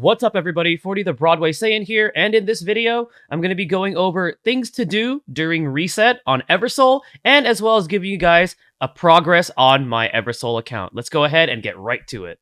What's up, everybody? 40 the Broadway Saiyan here, and in this video, I'm going to be going over things to do during reset on Eversoul, and as well as giving you guys a progress on my Eversoul account. Let's go ahead and get right to it.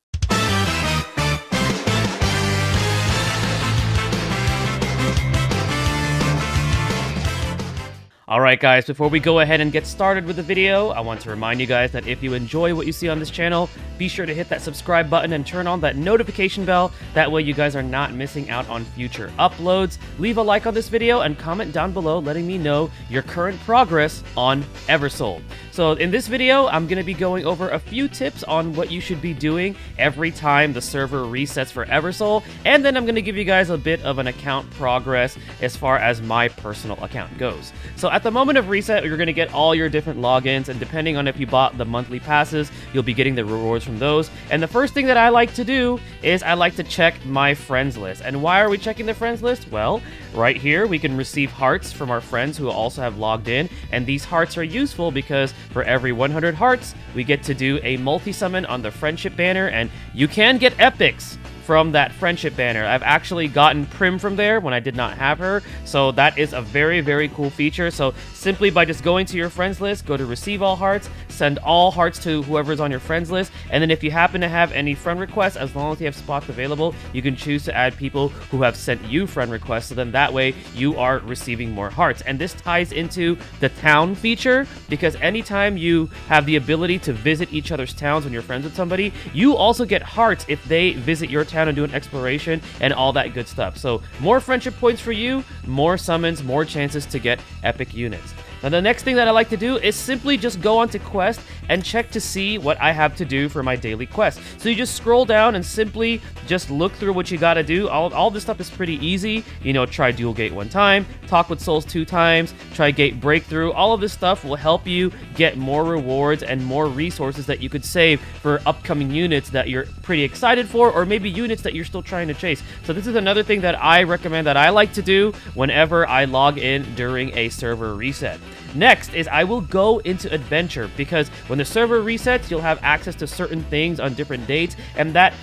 Alright guys, before we go ahead and get started with the video, I want to remind you guys that if you enjoy what you see on this channel, be sure to hit that subscribe button and turn on that notification bell. That way you guys are not missing out on future uploads. Leave a like on this video and comment down below letting me know your current progress on Eversoul. So in this video, I'm going to be going over a few tips on what you should be doing every time the server resets for Eversoul, and then I'm going to give you guys a bit of an account progress as far as my personal account goes. So at the moment of reset, you're going to get all your different logins, and depending on if you bought the monthly passes, you'll be getting the rewards from those. And the first thing that I like to do is I like to check my friends list. And why are we checking the friends list? Well, right here, we can receive hearts from our friends who also have logged in, and these hearts are useful because for every 100 hearts, we get to do a multi-summon on the friendship banner, and you can get epics from that friendship banner. I've actually gotten Prim from there when I did not have her, so that is a very, very cool feature. So simply by just going to your friends list, go to receive all hearts, send all hearts to whoever's on your friends list, and then if you happen to have any friend requests, as long as you have spots available, you can choose to add people who have sent you friend requests, so then that way you are receiving more hearts. And this ties into the town feature, because anytime you have the ability to visit each other's towns when you're friends with somebody, you also get hearts if they visit your town and do an exploration and all that good stuff. So more friendship points for you, more summons, more chances to get epic units. Now the next thing that I like to do is simply just go onto quest and check to see what I have to do for my daily quest. So you just scroll down and simply just look through what you gotta do. All this stuff is pretty easy. You know, try dual gate 1 time, talk with souls 2 times, try gate breakthrough. All of this stuff will help you get more rewards and more resources that you could save for upcoming units that you're pretty excited for, or maybe units that you're still trying to chase. So this is another thing that I recommend that I like to do whenever I log in during a server reset. Next is I will go into adventure, because when the server resets, you'll have access to certain things on different dates, and that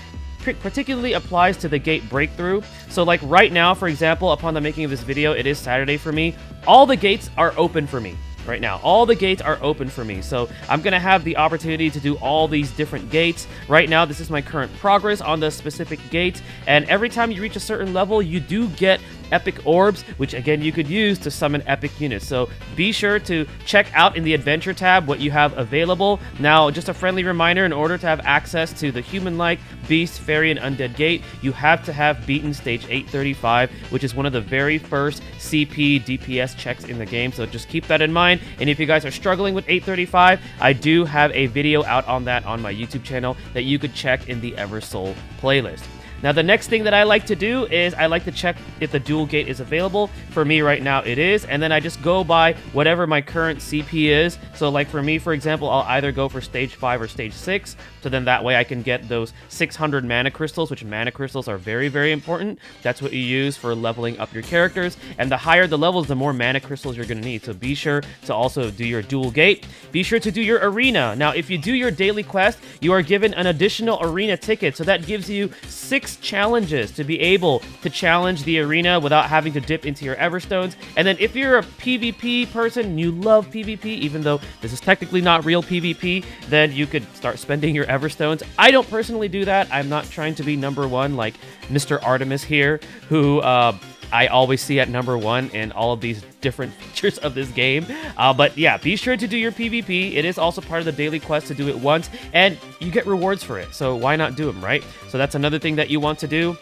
particularly applies to the gate breakthrough. So like right now, for example, upon the making of this video, it is Saturday for me. All the gates are open for me. Right now, all the gates are open for me, so I'm gonna have the opportunity to do all these different gates. Right now, this is my current progress on the specific gates, and every time you reach a certain level, you do get epic orbs, which again you could use to summon epic units. So be sure to check out in the adventure tab what you have available. Now, just a friendly reminder, in order to have access to the human-like, beast, fairy, and undead gate, you have to have beaten stage 835, which is one of the very first CP DPS checks in the game, so just keep that in mind. And if you guys are struggling with 835, I do have a video out on that on my YouTube channel that you could check in the Eversoul playlist. Now, the next thing that I like to do is I like to check if the dual gate is available. For me right now, it is, and then I just go by whatever my current CP is. So like for me, for example, I'll either go for stage 5 or stage 6, so then that way I can get those 600 mana crystals, which mana crystals are very, very important. That's what you use for leveling up your characters, and the higher the levels, the more mana crystals you're going to need. So be sure to also do your dual gate. Be sure to do your arena. Now, if you do your daily quest, you are given an additional arena ticket, so that gives you 6 challenges to be able to challenge the arena without having to dip into your Everstones. And then if you're a PvP person, you love PvP, even though this is technically not real PvP, then you could start spending your Everstones. I don't personally do that. I'm not trying to be number 1 like Mr. Artemis here, who I always see at number 1 in all of these different features of this game. But yeah, be sure to do your PvP. It is also part of the daily quest to do it once, and you get rewards for it. So why not do them, right? So that's another thing that you want to do.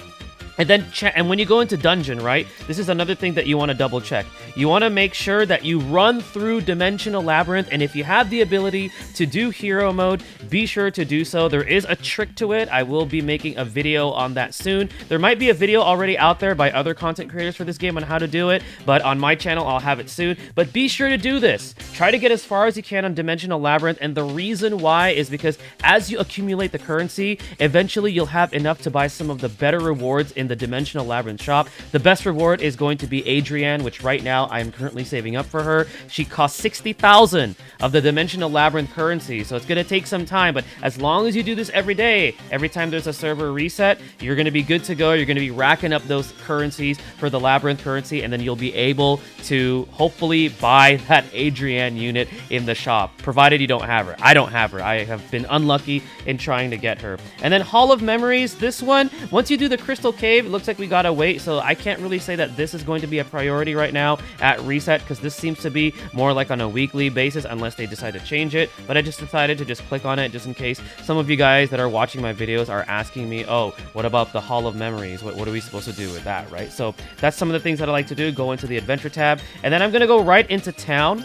And then, and when you go into dungeon, right, this is another thing that you want to double check. You want to make sure that you run through Dimensional Labyrinth, and if you have the ability to do hero mode, be sure to do so. There is a trick to it. I will be making a video on that soon. There might be a video already out there by other content creators for this game on how to do it, but on my channel, I'll have it soon. But be sure to do this. Try to get as far as you can on Dimensional Labyrinth, and the reason why is because as you accumulate the currency, eventually you'll have enough to buy some of the better rewards in the Dimensional Labyrinth shop. The best reward is going to be Adrienne, which right now I am currently saving up for her. She costs 60,000 of the Dimensional Labyrinth currency, so it's going to take some time, but as long as you do this every day, every time there's a server reset, you're going to be good to go. You're going to be racking up those currencies for the Labyrinth currency, and then you'll be able to hopefully buy that Adrienne unit in the shop, provided you don't have her. I don't have her. I have been unlucky in trying to get her. And then Hall of Memories, this one, once you do the Crystal Cave, it looks like we gotta wait, so I can't really say that this is going to be a priority right now at reset, because this seems to be more like on a weekly basis unless they decide to change it. But I just decided to just click on it just in case some of you guys that are watching my videos are asking me, oh, what about the Hall of Memories? What are we supposed to do with that, right? So that's some of the things that I like to do. Go into the Adventure tab, and then I'm gonna go right into town.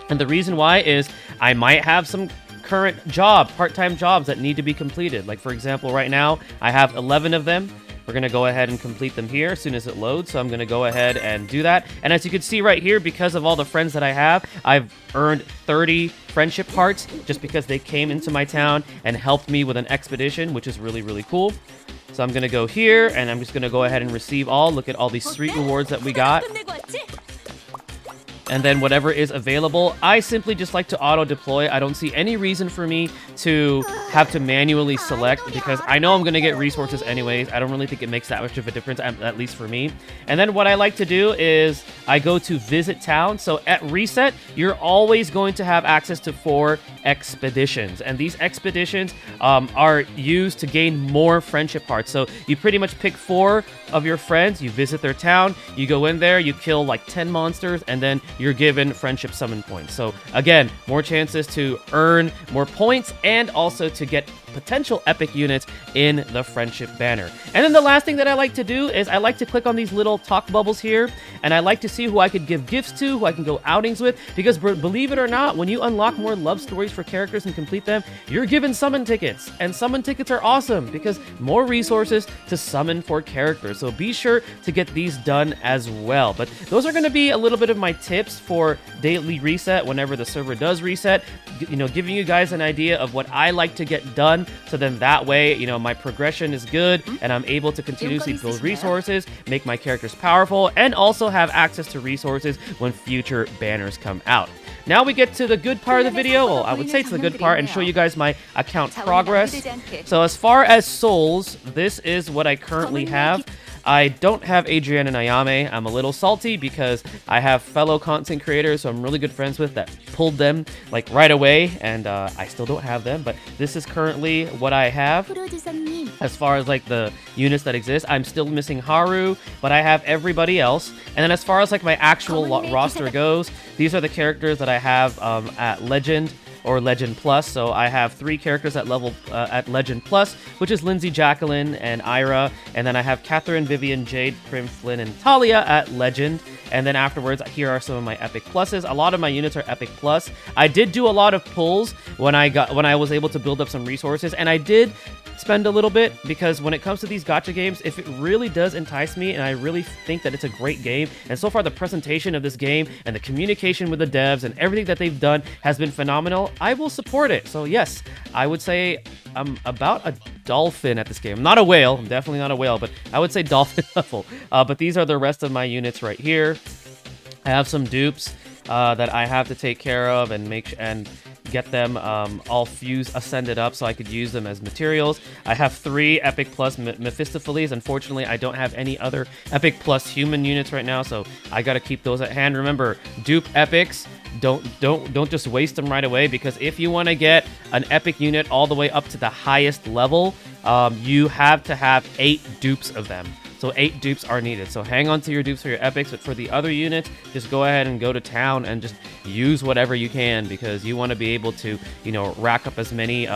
And the reason why is I might have some current part-time jobs that need to be completed. Like, for example, right now I have 11 of them. We're going to go ahead and complete them here as soon as it loads. So I'm going to go ahead and do that. And as you can see right here, because of all the friends that I have, I've earned 30 friendship hearts just because they came into my town and helped me with an expedition, which is really, really cool. So I'm going to go here and I'm just going to go ahead and receive all. Look at all these sweet rewards that we got. And then whatever is available, I simply just like to auto-deploy. I don't see any reason for me to have to manually select because I know I'm going to get resources anyways. I don't really think it makes that much of a difference, at least for me. And then what I like to do is I go to Visit Town. So at reset, you're always going to have access to 4 expeditions. And these expeditions are used to gain more friendship hearts. So you pretty much pick 4 of your friends, you visit their town, you go in there, you kill like 10 monsters, and then you're given friendship summon points. So again, more chances to earn more points and also to get potential epic units in the friendship banner. And then the last thing that I like to do is I like to click on these little talk bubbles here, and I like to see who I could give gifts to, who I can go outings with, because believe it or not, when you unlock more love stories for characters and complete them, you're given summon tickets, and summon tickets are awesome because more resources to summon for characters. So be sure to get these done as well. But those are going to be a little bit of my tips for daily reset whenever the server does reset, you know, giving you guys an idea of what I like to get done. So then that way, you know, my progression is good and I'm able to continuously build resources, make my characters powerful, and also have access to resources when future banners come out. Now we get to the good part of the video. Well, I would say it's the good part and show you guys my account progress. So as far as souls, this is what I currently have. I don't have Adrienne and Ingame. I'm a little salty because I have fellow content creators who I'm really good friends with that pulled them like right away, and I still don't have them, but this is currently what I have. As far as like the units that exist, I'm still missing Haru, but I have everybody else. And then as far as like my actual roster goes, these are the characters that I have at Legend or Legend Plus. So I have 3 characters at Legend Plus, which is Lindsay, Jacqueline, and Ira. And then I have Catherine, Vivian, Jade, Prim, Flynn, and Talia at Legend. And then afterwards, here are some of my Epic Pluses. A lot of my units are Epic Plus. I did do a lot of pulls when I was able to build up some resources, and I did spend a little bit because when it comes to these gacha games, if it really does entice me and I really think that it's a great game, and so far the presentation of this game and the communication with the devs and everything that they've done has been phenomenal, I will support it. So yes, I would say I'm about a dolphin at this game. I'm not a whale. I'm definitely not a whale, but I would say dolphin level. But these are the rest of my units right here. I have some dupes that I have to take care of and get them all ascended up so I could use them as materials. I have 3 Epic Plus Mephistopheles. Unfortunately, I don't have any other Epic Plus human units right now, so I gotta keep those at hand. Remember, dupe epics. Don't just waste them right away, because if you want to get an epic unit all the way up to the highest level, you have to have 8 dupes of them. So 8 dupes are needed. So hang on to your dupes for your epics, but for the other units, just go ahead and go to town and just use whatever you can, because you want to be able to, you know, rack up as many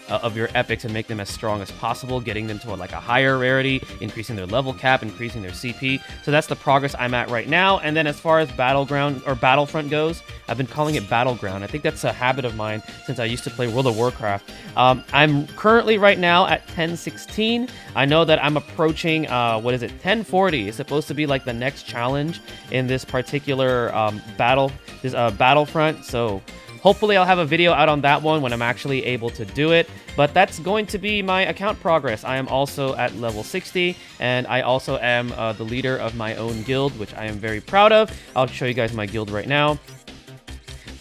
of your epics and make them as strong as possible, getting them to like a higher rarity, increasing their level cap, increasing their CP. So that's the progress I'm at right now. And then as far as Battleground or Battlefront goes, I've been calling it Battleground. I think that's a habit of mine since I used to play World of Warcraft. I'm currently right now at 1016. I know that I'm approaching, 1040. It's supposed to be like the next challenge in this particular Battlefront. So Hopefully I'll have a video out on that one when I'm actually able to do it. But that's going to be my account progress. I am also at level 60, and I also am the leader of my own guild, which I am very proud of. I'll show you guys my guild right now.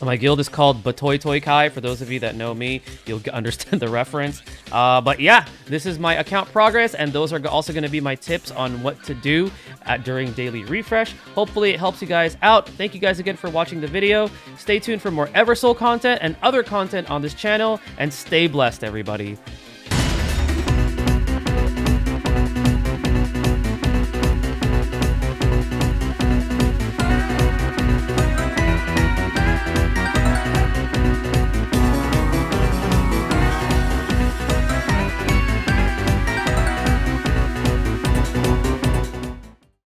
My guild is called BatoytoyKai. For those of you that know me, you'll understand the reference. But yeah, this is my account progress, and those are also going to be my tips on what to do during daily refresh. Hopefully it helps you guys out. Thank you guys again for watching the video. Stay tuned for more Eversoul content and other content on this channel, and stay blessed, everybody.